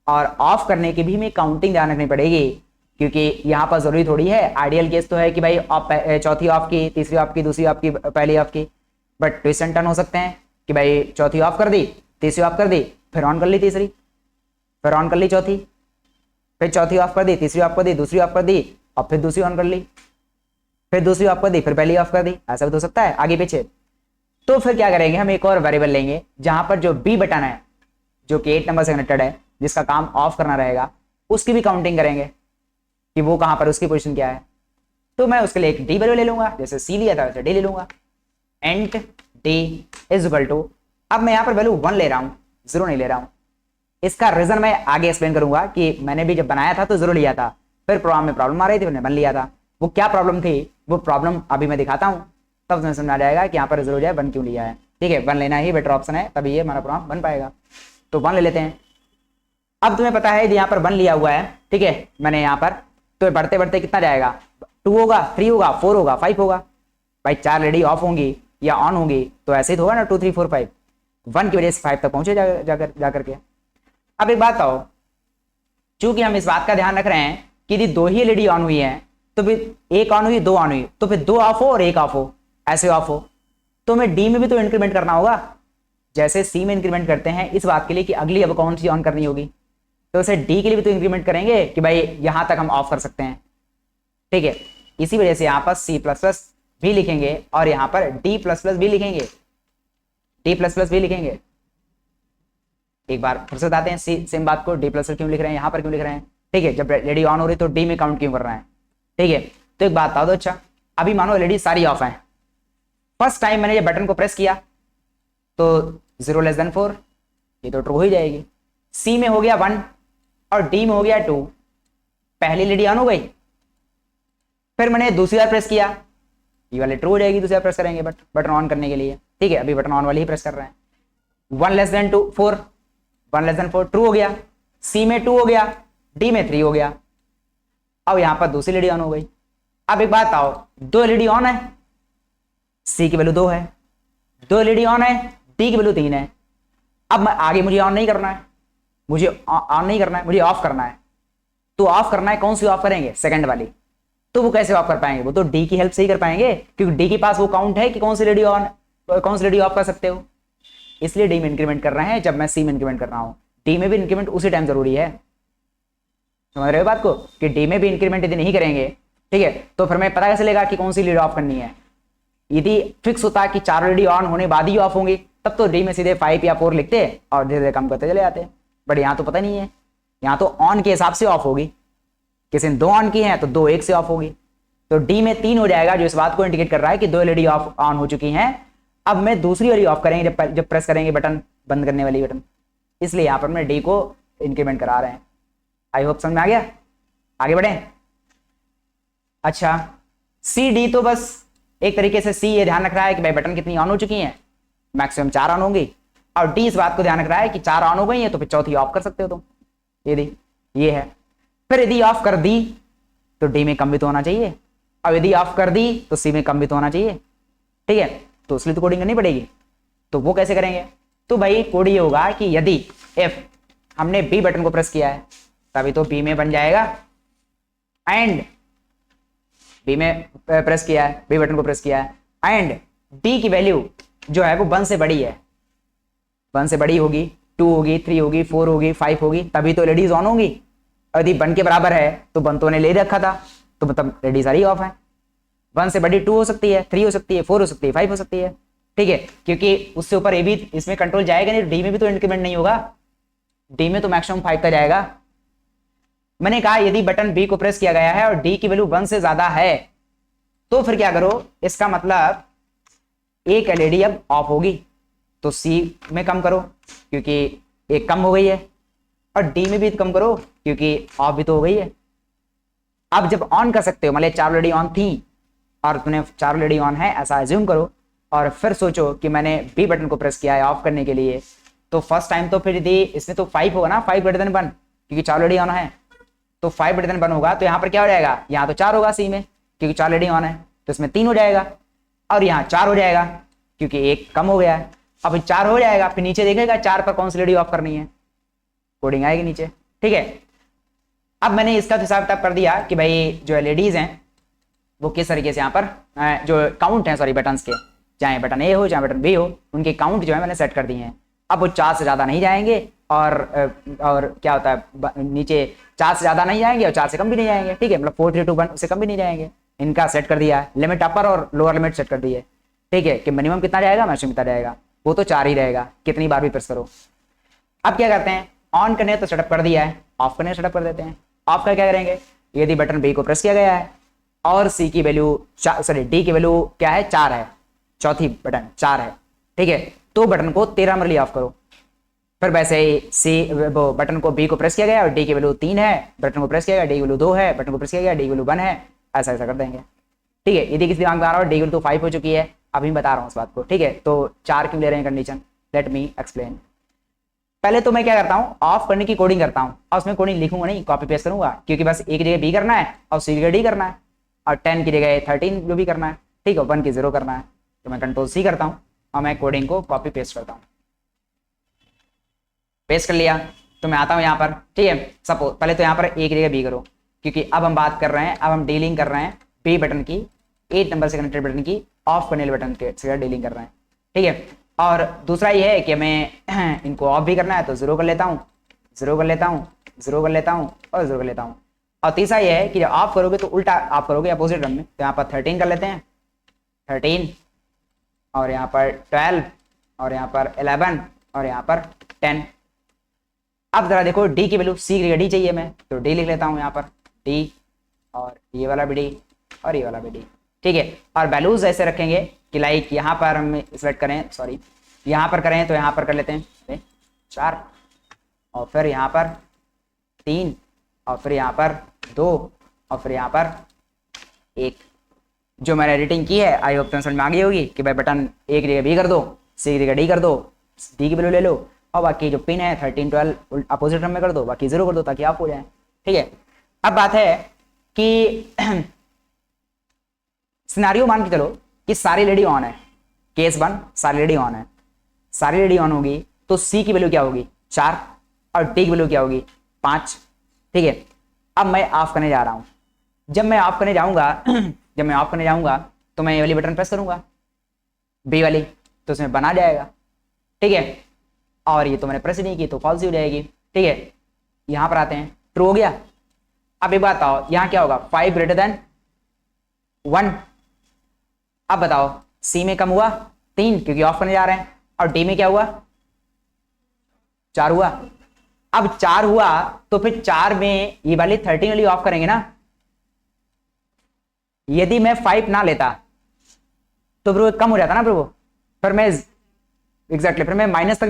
Speaker 1: और ऑफ करने की भी हमें काउंटिंग ध्यान रखनी पड़ेगी, क्योंकि यहाँ पर जरूरी थोड़ी है। आइडियल केस तो है कि भाई चौथी ऑफ की, तीसरी ऑफ की, दूसरी ऑफ की, पहली ऑफ की, बट ट्विस्ट एंड टर्न हो सकते हैं कि भाई चौथी ऑफ कर दी, तीसरी ऑफ कर दी, फिर ऑन कर ली तीसरी, फिर ऑन कर ली चौथी, फिर चौथी ऑफ कर दी, तीसरी ऑफ कर दी, दूसरी ऑफ कर दी, और फिर दूसरी ऑन कर ली, फिर दूसरी ऑफ कर दी, फिर पहली ऑफ कर दी, ऐसा भी हो सकता है आगे पीछे। तो फिर क्या करेंगे, हम एक और वेरिएबल लेंगे जहां पर जो B बटन है जो कि 8 नंबर से कनेक्टेड है, जिसका काम ऑफ करना रहेगा, उसकी भी काउंटिंग करेंगे कि वो कहां पर, उसकी पोजीशन क्या है। तो मैं उसके लिए एक D वेरिएबल ले लूंगा, जैसे C लिया था वैसे D ले लूंगा। एंट D इज इक्वल टू, अब मैं यहां पर वैल्यू 1 ले रहा हूं, 0 नहीं ले रहा हूं। इसका रीजन मैं आगे एक्सप्लेन करूंगा कि मैंने भी जब बनाया था तो 0 लिया था, फिर प्रोग्राम में प्रॉब्लम आ रही थी, मैंने 1 लिया था। वो क्या प्रॉब्लम थी, वो प्रॉब्लम अभी मैं दिखाता हूं, तब तुम्हें समझ आ जाएगा कि यहाँ पर 0 जाए 1 क्यों लिया है, ठीक है। 1 लेना ही बेटर ऑप्शन है, तभी ये हमारा प्रोग्राम बन पाएगा। तो 1 ले लेते हैं। अब तुम्हें पता है यहाँ पर 1 लिया हुआ है, ठीक है, मैंने यहाँ पर, तो बढ़ते बढ़ते कितना जाएगा, 2 होगा, 3 होगा, 4 होगा, 5 होगा। भाई 4 LED ऑफ होंगी या ऑन होंगी तो ऐसे ही तो होगा ना, 2 3 4 5, 1 की वजह से 5 तक पहुंचे जाकर के। अब एक बात आओ, चूंकि हम इस बात का ध्यान रख रहे हैं कि यदि 2 ही LED ऑन हुई है तो फिर एक ऑन हुई, 2 ऑन हुई, तो फिर 2 ऑफ हो और 1 ऑफ हो, ऐसे ऑफ हो, तो हमें D में भी तो इंक्रीमेंट करना होगा, जैसे C में इंक्रीमेंट करते हैं इस बात के लिए कि अगली अब कौन सी ऑन करनी होगी, तो इसे D के लिए भी तो इंक्रीमेंट करेंगे कि भाई यहां तक हम ऑफ कर सकते हैं, ठीक है। इसी वजह से यहां पर C++ भी लिखेंगे और यहां पर D++ भी लिखेंगे, D++ भी लिखेंगे। एक बार फिर से बताते हैं सेम बात को, D++ क्यों लिख रहे हैं, यहां पर क्यों लिख रहे हैं, ठीक है। जब LED ऑन हो रही तो D में काउंट क्यों कर रहे हैं, ठीक है। तो एक बात बता दो, अच्छा अभी मानो LED सारी ऑफ है, फर्स्ट टाइम मैंने ये बटन को प्रेस किया तो 0 लेस देन 4, ये तो ट्रू हो ही जाएगी। C में हो गया 1 और D में हो गया 2, पहली LED ऑन हो गई, फिर मैंने दूसरी बार प्रेस किया, ये वाले ट्रू हो जाएगी, दूसरी बार प्रेस करेंगे बटन ऑन करने के लिए, ठीक है। अभी बटन ऑन वाली ही प्रेस कर रहे हैं। 1 less than 2 4, 1 less than 4 true हो गया, C में 2 हो गया, D में 3 हो गया। अब यहां पर दूसरी LED ऑन हो गई। अब एक बात आओ, 2 LED ऑन है, C की वैल्यू 2 है, 2 LED ऑन है, D की वैल्यू 3 है। अब मैं आगे मुझे ऑन नहीं करना है, मुझे ऑन नहीं करना है, मुझे ऑफ करना है। तो ऑफ करना है, कौन सी ऑफ करेंगे, सेकंड वाली। तो वो कैसे ऑफ कर पाएंगे? वो तो डी की हेल्प से ही कर पाएंगे, क्योंकि डी के पास वो काउंट है कि कौन सी लेडी ऑन, कौन सी लेडी ऑफ कर सकते हो। इसलिए डी में इंक्रीमेंट कर रहे हैं जब मैं सी में इंक्रीमेंट कर रहा हूं। डी में भी इंक्रीमेंट उसी टाइम जरूरी है, समझ रहे हो बात को, कि डी में भी इंक्रीमेंट यदि नहीं करेंगे, ठीक है, तो फिर मैं पता कैसे चलेगा कि कौन सी लेडी ऑफ करनी है? यदि फिक्स होता कि चार लेडी ऑन होने बाद ही ऑफ होंगी, तब तो डी में सीधे 5 या 4 लिखते और धीरे धीरे कम करते चले जाते। बट यहाँ तो पता नहीं है, यहाँ तो ऑन के हिसाब से ऑफ होगी, किसी ने 2 ऑन की हैं तो 2 एक से ऑफ होगी। तो डी में 3 हो जाएगा, जो इस बात को इंडिकेट कर रहा है कि 2 एलईडी ऑफ ऑन हो चुकी हैं। अब मैं दूसरी वाली ऑफ करेंगे जब प्रेस करेंगे बटन, बंद करने वाली बटन, इसलिए यहाँ पर मैं डी को इंक्रीमेंट करा रहे हैं। आई होप समझ में आ गया, आगे बढ़े। अच्छा, सी डी तो बस एक तरीके से सी ये ध्यान रख रहा है कि भाई बटन कितनी ऑन हो चुकी हैं, मैक्सिमम 4 ऑन होंगी, और डी इस बात को ध्यान रख रहा है कि 4 ऑन हो गई है तो फिर चौथी ऑफ कर सकते हो तुम। ये है। फिर यदि ऑफ कर दी तो डी में कम भी तो होना चाहिए, और यदि ऑफ कर दी तो सी में कम भी तो होना चाहिए, ठीक है, तो इसलिए तो कोडिंग करनी पड़ेगी। तो वो कैसे करेंगे? तो भाई कोड ये होगा कि यदि इफ हमने बी बटन को प्रेस किया है तभी तो बी में बन जाएगा, एंड बी में प्रेस किया है, बी बटन को प्रेस किया है, एंड डी की वैल्यू जो है वो 1 से बड़ी है, 1 से बड़ी होगी, 2 होगी, 3 होगी, 4 होगी, 5 होगी, तभी तो एलईडीज ऑन होंगी। यदि 1 के बराबर है तो 1 तो ने ले रखा था, तो मतलब एलईडी सारी ऑफ है। 1 से बड़ी 2 हो सकती है, 3 हो सकती है, 4 हो सकती है, 5 हो सकती है, ठीक है, क्योंकि उससे ऊपर ए भी इसमें कंट्रोल जाएगा नहीं, डी में भी तो इंक्रीमेंट नहीं होगा, डी में तो मैक्सिमम 5 का जाएगा। मैंने कहा यदि बटन बी को प्रेस किया गया है और डी की वैल्यू 1 से ज्यादा है तो फिर क्या करो, इसका मतलब एक एलईडी अब ऑफ होगी, तो सी में कम करो क्योंकि एक कम हो गई है, और डी में भी कम करो क्योंकि ऑफ भी तो हो गई है। अब जब ऑन कर सकते हो, मान ली 4 एलईडी ऑन थी और तुमने 4 एलईडी ऑन है ऐसा एज्यूम करो, और फिर सोचो कि मैंने बी बटन को प्रेस किया है ऑफ करने के लिए, तो फर्स्ट टाइम तो फिर यदि इसमें तो 5 होगा ना, 5 ग्रेटर देन 1, क्योंकि 4 एलईडी ऑन है, तो 5 ग्रेटर देन 1 होगा, तो यहाँ पर क्या हो जाएगा, यहाँ तो 4 होगा सी में क्योंकि 4 एलईडी ऑन है, तो इसमें 3 हो जाएगा, और यहाँ 4 हो जाएगा क्योंकि एक कम हो गया है। अब 4 हो जाएगा, फिर नीचे देखेगा 4 पर कौन सी एलईडी ऑफ करनी है, कोडिंग आएगी नीचे, ठीक है। अब मैंने इसका हिसाब किताब कर दिया कि भाई जो एलईडीज हैं वो किस तरीके से यहाँ पर जो काउंट है, सॉरी बटन्स के, चाहे बटन ए हो चाहे बटन बी हो, उनके काउंट जो है मैंने सेट कर दिए हैं। अब वो 4 से ज्यादा नहीं जाएंगे, और क्या होता है, नीचे 4 से ज्यादा नहीं जाएंगे और 4 से कम भी नहीं जाएंगे, ठीक है, मतलब 4 3 2 1 उससे कम भी नहीं जाएंगे। इनका सेट कर दिया, लिमिट अपर और लोअर लिमिट सेट कर दिए, ठीक है, कि मिनिमम कितना जाएगा, मैक्सिमम कितना जाएगा, वो तो 4 ही रहेगा, कितनी बार भी प्रेस करो। अब क्या करते हैं, ऑन करने तो सेटअप कर दिया है, ऑफ करने सेटअप कर देते हैं। ऑफ का क्या करेंगे, यदि बटन बी को प्रेस किया गया है और सी की वैल्यू, सॉरी डी की वैल्यू क्या है, 4 है, चौथी बटन 4 है, ठीक है, तो बटन को 13 नंबर लिए ऑफ करो। फिर वैसे ही सी वो बटन को बी को प्रेस किया गया और डी की वैल्यू 3 है, बटन को प्रेस किया गया, डी की वैल्यू 2 है, बटन को प्रेस किया गया, डी की वैल्यू 1 है, ऐसा ऐसा कर देंगे, ठीक है। यदि किसी दिमाग में आ रहा हो डी की वैल्यू तो 5 हो चुकी है, अभी बता रहा हूँ इस बात को, ठीक है, तो 4 क्यों ले रहे हैं कंडीशन, लेट मी एक्सप्लेन। पहले तो मैं क्या करता हूँ, ऑफ करने की कोडिंग करता हूँ, और उसमें कोडिंग लिखूंगा नहीं, कॉपी पेस्ट करूंगा, क्योंकि बस एक जगह बी करना है और सी जगह डी करना है, और 10 की जगह 13 जो भी करना है, ठीक है, 1 की 0 करना है, तो मैं कंट्रोल सी करता हूँ और मैं कोडिंग को कॉपी पेस्ट करता हूँ। पेस्ट कर लिया तो मैं आता हूँ यहाँ पर, ठीक है, सपोज पहले तो यहाँ पर एक जगह बी करो, क्योंकि अब हम बात कर रहे हैं, अब हम डीलिंग कर रहे हैं बी बटन की, 8 नंबर से कनेक्टेड बटन की ऑफ करने वाले बटन के से डीलिंग कर रहे हैं, ठीक है। और दूसरा ये है कि हमें इनको ऑफ भी करना है, तो 0 कर लेता हूँ, 0 कर लेता हूँ, 0 कर लेता हूँ और 0 कर लेता हूँ। और तीसरा ये है कि जब ऑफ करोगे तो उल्टा ऑफ करोगे, अपोजिट रंग में, तो यहाँ पर 13 कर लेते हैं, 13, और यहाँ पर 12, और यहाँ पर 11, और यहाँ पर 10। अब जरा देखो डी की वैल्यू, सी की डी चाहिए मैं, तो डी लिख लेता हूँ यहाँ पर, डी, और ये वाला भी डी, और ये वाला भी डी, ठीक है। और वैल्यूज ऐसे रखेंगे कि लाइक यहाँ पर हम सिलेक्ट करें, सॉरी यहाँ पर करें तो यहाँ पर कर लेते हैं 4, और फिर यहाँ पर 3, और फिर यहाँ पर 2, और फिर यहाँ पर 1। जो मैंने एडिटिंग की है आई होप समझ में आ गई होगी कि भाई बटन एक जगह बी कर दो, सी की जगह डी कर दो, डी की वैल्यू ले लो, और बाकी जो पिन है 13 12 अपोजिट में कर दो, बाकी 0 कर दो ताकि ऑफ हो जाए, ठीक है। अब बात है कि सिनेरियो मान के चलो कि सारी लेडी ऑन है, केस 1 सारी लेडी ऑन है, सारी लेडी ऑन होगी तो सी की वैल्यू क्या होगी, 4, और डी की वैल्यू क्या होगी, 5, ठीक है। अब मैं ऑफ करने जा रहा हूं, जब मैं ऑफ करने जाऊंगा जब मैं ऑफ करने जाऊंगा तो मैं ये वाली बटन प्रेस करूंगा, बी वाली, तो उसमें बना जाएगा, ठीक है। और ये तो मैंने प्रेस नहीं की तो फॉल्स ही हो जाएगी, ठीक है। यहां पर आते हैं, ट्रू हो गया। अब एक बात बताओ, यहां क्या होगा, 5 ग्रेटर देन 1। अब बताओ सी में कम हुआ 3 क्योंकि ऑफ करने जा रहे हैं, और डी में क्या हुआ 4 हुआ। अब 4 हुआ तो फिर 4 में ये वाली 13 वाली ऑफ करेंगे ना। यदि मैं 5 ना लेता तो फिर वो कम हो जाता ना, फिर मैं एग्जैक्टली फिर मैं माइनस तक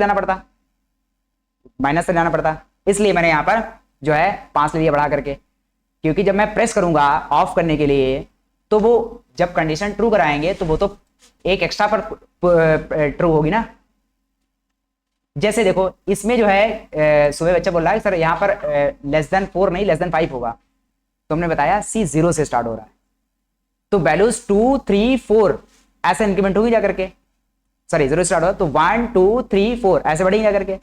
Speaker 1: जाना पड़ता, इसलिए मैंने यहां पर जो है 5 ले लिया बढ़ा करके, क्योंकि जब मैं प्रेस करूंगा ऑफ करने के लिए तो वो जब कंडीशन ट्रू कराएंगे तो वो तो एक एक्स्ट्रा पर ट्रू होगी ना। जैसे देखो इसमें जो है सुबह बच्चा बोल रहा है सर यहाँ पर लेस देन 4 नहीं लेस देन 5 होगा, तो हमने बताया सी 0 से स्टार्ट हो रहा है, तो वैल्यूज 2 3 4 ऐसे इंक्रीमेंट होगी जाकर के, सॉरी 0 स्टार्ट हो तो 1 2 3 4 ऐसे बढ़ेंगे जाकर के,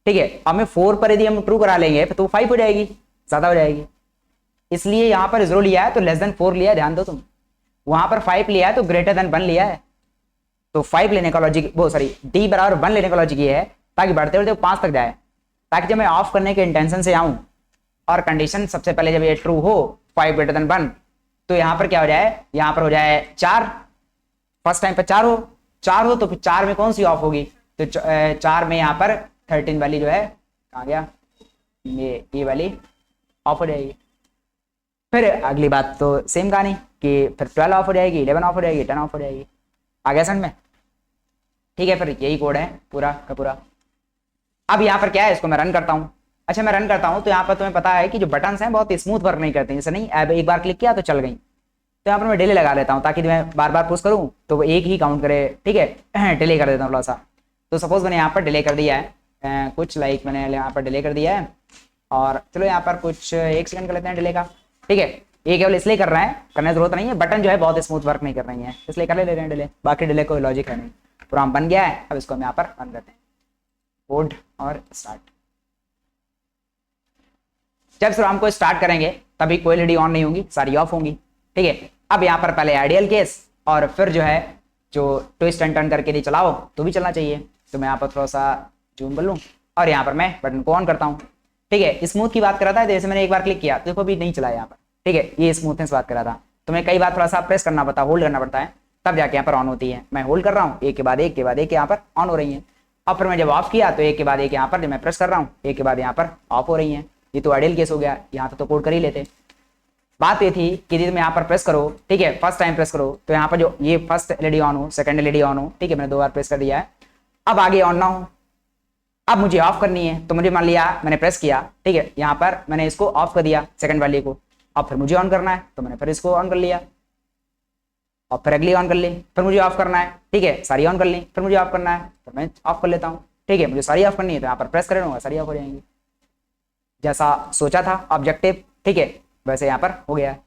Speaker 1: ठीक है। अब में 4 पर यदि हम ट्रू करा लेंगे तो 5 हो जाएगी, ज्यादा हो जाएगी, इसलिए यहां पर 0 लिया है तो लेस देन 4 लिया है, ध्यान दो तुम। वहां पर 5 लिया है तो ग्रेटर देन 1 लिया है, तो 5 लेने का लॉजिक वो सॉरी डी बराबर 1 लेने का लॉजिक ये है ताकि बढ़ते बढ़ते 5 तक जाए, ताकि जब मैं ऑफ करने के इंटेंशन से आऊं और कंडीशन सबसे पहले जब ये ट्रू हो 5 ग्रेटर देन 1 तो यहां पर क्या हो जाए, यहां पर हो जाए 4, फर्स्ट टाइम पर 4 हो तो फिर 4 में कौन सी ऑफ होगी, तो 4 में यहां पर 13 वाली जो है कहां गया, ये वाली ऑफ हो जाएगी। फिर अगली बात तो सेम कहानी कि फिर 12 ऑफ हो जाएगी, 11 ऑफ हो जाएगी, 10 ऑफ हो जाएगी, आ गया समझ में, ठीक है। फिर यही कोड है पूरा का पूरा। अब यहाँ पर क्या है, इसको मैं रन करता हूँ। अच्छा मैं रन करता हूँ तो यहाँ पर तुम्हें पता है कि जो बटन्स हैं बहुत स्मूथ वर्क नहीं करते, जैसे नहीं अब एक बार क्लिक किया तो चल गई, तो यहाँ पर मैं डिले लगा लेता हूँ ताकि मैं बार बार पुश करूँ तो वो एक ही काउंट करे, ठीक है। डिले कर देता हूँ थोड़ा सा, तो सपोज मैंने यहाँ पर डिले कर दिया है कुछ लाइक मैंने यहाँ पर डिले कर दिया है, और चलो यहाँ पर कुछ 1 सेकंड कर लेते हैं डिले का, ठीक है। ये केवल इसलिए कर रहे हैं, करने की जरूरत नहीं है, बटन जो है बहुत स्मूथ वर्क नहीं कर रही है इसलिए कर ले रहे हैं डिले, बाकी डिले कोई लॉजिक है नहीं। प्रोग्राम बन गया है, अब इसको हम यहाँ पर रन करते हैं, कोड और स्टार्ट। जब प्रोग्राम को स्टार्ट करेंगे तभी कोई एलईडी ऑन नहीं होंगी, सारी ऑफ होंगी, ठीक है। अब यहाँ पर पहले आइडियल केस और फिर जो है जो ट्विस्ट एंड टर्न करके नहीं चलाओ तो भी चलना चाहिए, तो मैं यहाँ पर थोड़ा सा जूम कर लूँ और यहाँ पर मैं बटन को ऑन करता हूँ, ठीक है। स्मूथ की बात कर रहा था, जैसे मैंने एक बार क्लिक किया तो देखो भी नहीं चला यहाँ पर, ठीक है। ये स्मूथनेस बात कर रहा था, तो मैं कई बार थोड़ा सा प्रेस करना पड़ता, होल्ड करना पड़ता है, तब जाके यहाँ पर ऑन होती है। मैं होल्ड कर रहा हूँ, एक के बाद एक के बाद एक यहाँ पर ऑन हो रही है। अब फिर मैं जब ऑफ किया तो एक के बाद एक यहाँ पर जब मैं प्रेस कर रहा हूँ एक के बाद यहाँ पर ऑफ हो रही है। ये तो आइडियल केस हो गया, यहाँ तो कोड कर ही लेते। बात ये थी कि यदि तुम यहाँ पर प्रेस करो, ठीक है, फर्स्ट टाइम प्रेस करो तो यहाँ पर जो ये फर्स्ट एलईडी ऑन हो, सेकंड एलईडी ऑन हो, ठीक है, मैंने 2 बार प्रेस कर दिया है। अब आगे ऑन ना हो, अब मुझे ऑफ करनी है, तो मुझे मान लिया मैंने प्रेस किया, ठीक है, यहाँ पर मैंने इसको ऑफ कर दिया सेकंड वाली को, अब फिर मुझे ऑन करना है तो मैंने फिर इसको ऑन कर लिया और फिर अगली ऑन कर ली, फिर मुझे ऑफ करना है, ठीक है, सारी ऑन कर ली, फिर मुझे ऑफ करना है तो मैं ऑफ कर लेता हूँ, ठीक है। मुझे सारी ऑफ करनी है तो यहाँ पर प्रेस कर लूंगा, सारी ऑफ हो जाएंगी, जैसा सोचा था ऑब्जेक्टिव, ठीक है, वैसे यहाँ पर हो गया है।